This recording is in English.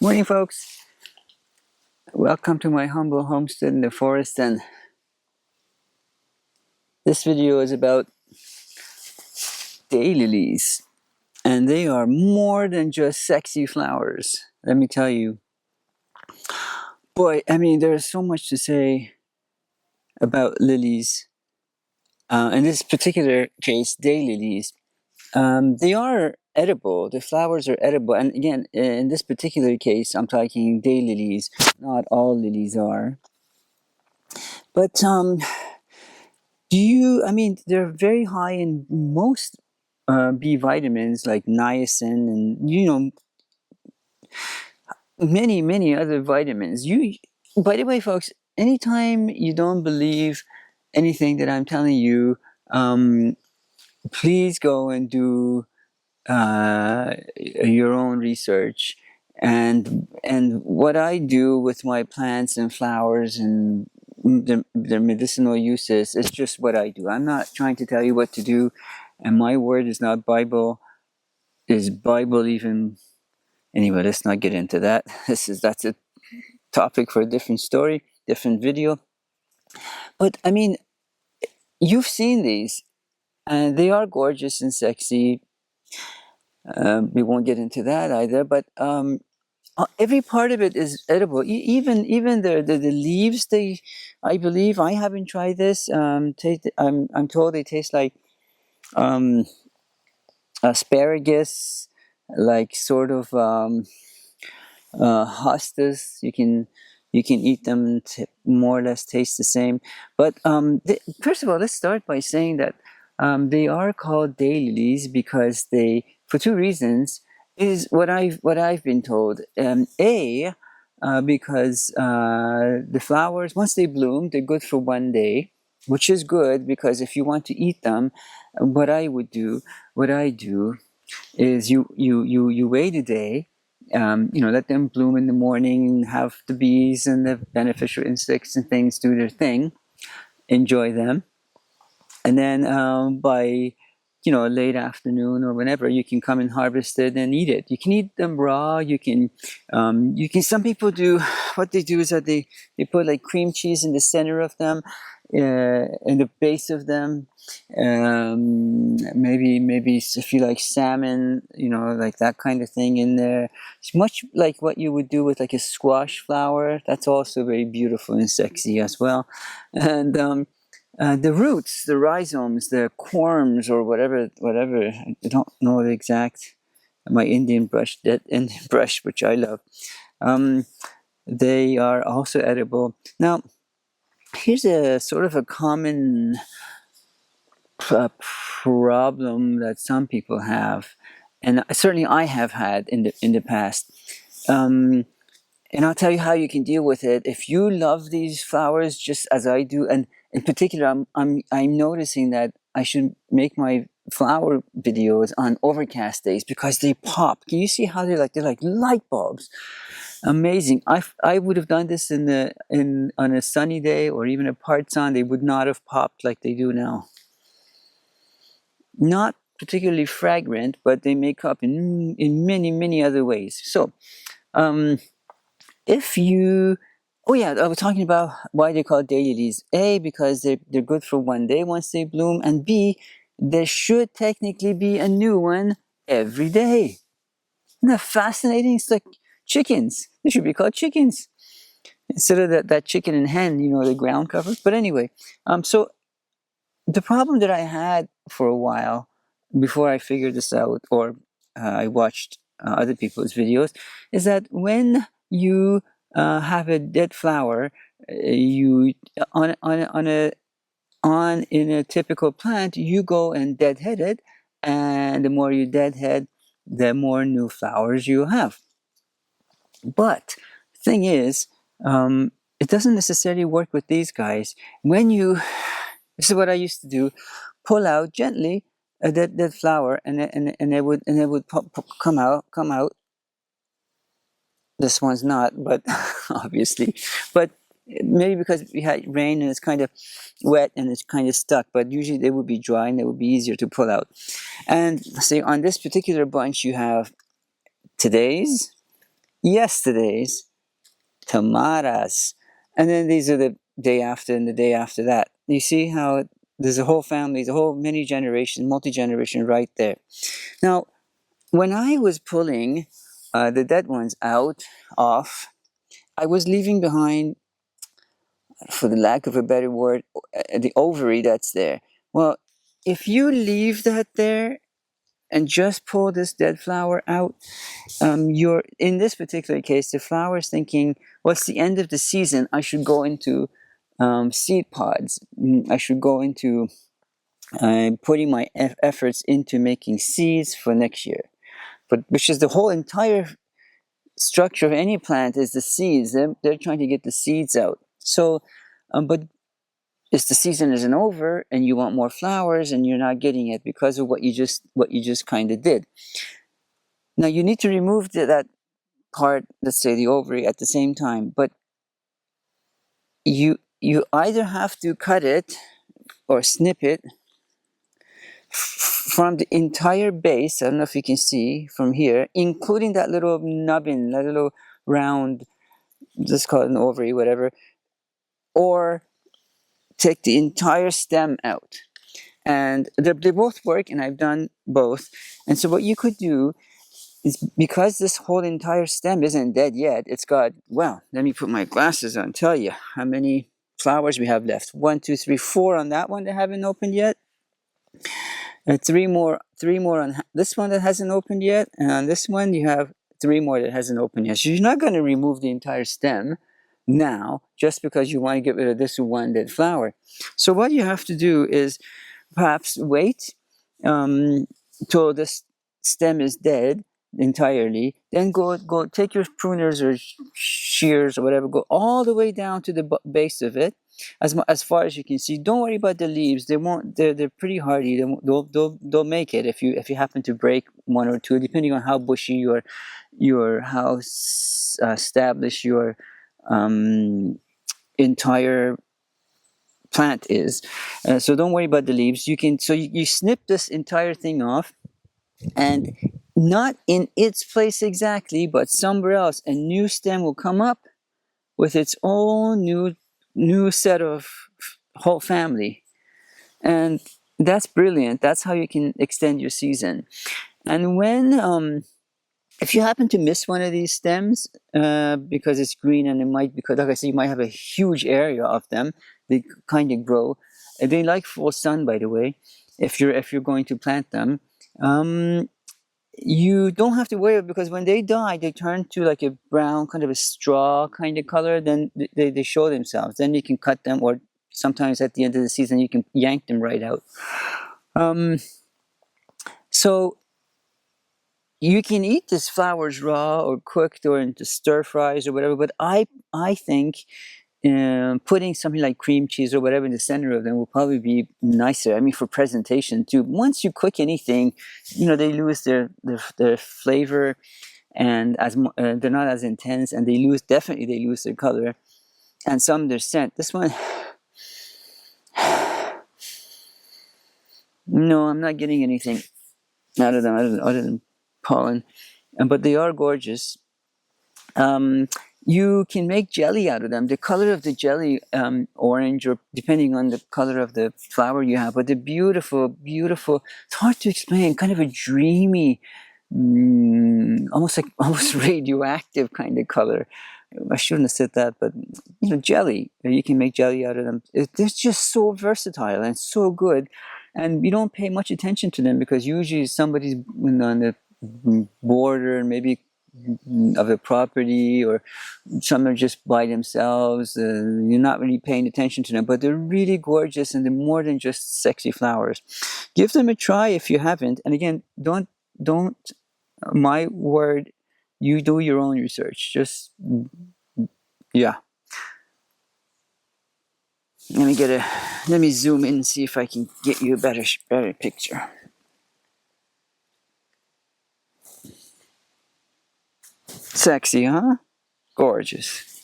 Morning, folks. Welcome to my humble homestead in the forest, and this video is about daylilies, and they are more than just sexy flowers. Let me tell you, boy, I mean, there's so much to say about lilies. In this particular case, daylilies, they are edible. The flowers are edible, and again, in this particular case, I'm talking daylilies. Not all lilies are, but I mean, they're very high in most B vitamins like niacin and, many other vitamins. By the way, folks, anytime you don't believe anything that I'm telling you, please go and do your own research. And what I do with my plants and flowers and their medicinal uses is just what I do. I'm not trying to tell you what to do, and my word is not Bible. Is Bible even? Anyway, let's not get into that. That's a topic for a different story, different video. But I mean, you've seen these, and they are gorgeous and sexy. We won't get into that either, but every part of it is edible. Even the leaves. I believe, I haven't tried this. I'm told they taste like asparagus, like sort of hostas. You can eat them and more or less taste the same. But first of all, let's start by saying that they are called daylilies because for two reasons, is what I've been told. Because the flowers, once they bloom, they're good for one day, which is good because if you want to eat them, what I do is you wait a day, let them bloom in the morning, have the bees and the beneficial insects and things do their thing, enjoy them, and then by late afternoon or whenever, you can come and harvest it and eat it. You can eat them raw. You can some people do, what they do is that they put like cream cheese in the center of them, in the base of them. Maybe if you like salmon, like that kind of thing in there. It's much like what you would do with like a squash flower. That's also very beautiful and sexy as well. And the roots, the rhizomes, the corms, or whatever. I don't know the exact. My Indian brush, which I love. They are also edible. Now, here's a sort of a common problem that some people have, and certainly I have had in the past. And I'll tell you how you can deal with it. If you love these flowers just as I do, and in particular, I'm noticing that I should make my flower videos on overcast days because they pop. Can you see how they're like light bulbs? Amazing. I would have done this on a sunny day or even a part sun. They would not have popped like they do now. Not particularly fragrant, but they make up in many other ways. So, if you, I was talking about why they're called daylilies. A, because they're good for one day once they bloom, and B, there should technically be a new one every day. Isn't that fascinating? It's like chickens. They should be called chickens instead of that chicken and hen, the ground cover. But anyway, so the problem that I had for a while before I figured this out, or I watched other people's videos, is that when you have a dead flower, you in a typical plant, you go and deadhead it, and the more you deadhead, the more new flowers you have. But the thing is, it doesn't necessarily work with these guys. This is what I used to do: pull out gently a dead flower, and it would come out. This one's not, but obviously, but maybe because we had rain and it's kind of wet and it's kind of stuck. But usually they would be dry and they would be easier to pull out. And say on this particular bunch, you have today's, yesterday's tomatoes. And then these are the day after and the day after that. You see how there's a whole family, the whole many generation, multi-generation right there. Now, when I was pulling the dead ones off, I was leaving behind, for the lack of a better word, the ovary that's there. Well, if you leave that there and just pull this dead flower out, you're, in this particular case, the flower is thinking, well, it's the end of the season. I should go into seed pods. I should go into putting my efforts into making seeds for next year. But which is the whole entire structure of any plant is the seeds. They're trying to get the seeds out. So, but if the season isn't over and you want more flowers and you're not getting it because of what you just kind of did. Now you need to remove that part, let's say the ovary, at the same time. But you either have to cut it or snip it from the entire base. I don't know if you can see from here, including that little nubbin, that little round, let's call it an ovary, whatever, or take the entire stem out. And they both work, and I've done both. And so what you could do is, because this whole entire stem isn't dead yet, it's got, well, let me put my glasses on, tell you how many flowers we have left. 1, 2, 3, 4 on that one that haven't opened yet. And three more on this one that hasn't opened yet. And on this one, you have 3 more that hasn't opened yet. So you're not going to remove the entire stem now just because you want to get rid of this one dead flower. So what you have to do is perhaps wait till this stem is dead entirely, then go take your pruners or shears or whatever, go all the way down to the base of it, as far as you can see. Don't worry about the leaves; they won't. They're pretty hardy. They'll make it if you happen to break 1 or 2, depending on how bushy your how established your entire plant is. So don't worry about the leaves. You snip this entire thing off, and not in its place exactly, but somewhere else, a new stem will come up with its own new set of whole family. And that's brilliant. That's how you can extend your season. And when if you happen to miss one of these stems because it's green, and it might, because like I said, you might have a huge area of them, they kind of grow. They like full sun, by the way, if you're going to plant them. You don't have to worry, because when they die, they turn to like a brown, kind of a straw kind of color. Then they show themselves. Then you can cut them, or sometimes at the end of the season, you can yank them right out. So you can eat these flowers raw or cooked or into stir fries or whatever. But I think putting something like cream cheese or whatever in the center of them will probably be nicer. I mean, for presentation too. Once you cook anything, they lose their flavor, and they're not as intense, and they lose their color, and some their scent. This one, no, I'm not getting anything out of them other than pollen, but they are gorgeous. You can make jelly out of them. The color of the jelly, orange, or depending on the color of the flower you have, but the beautiful, beautiful, it's hard to explain, kind of a dreamy, almost radioactive kind of color. I shouldn't have said that, but jelly. You can make jelly out of them. They're just so versatile and so good, and you don't pay much attention to them because usually somebody's on the border, maybe of the property, or some are just by themselves. You're not really paying attention to them, but they're really gorgeous, and they're more than just sexy flowers. Give them a try if you haven't. And again, don't. My word, you do your own research. Just yeah. Let me zoom in and see if I can get you a better picture. Sexy, huh? Gorgeous.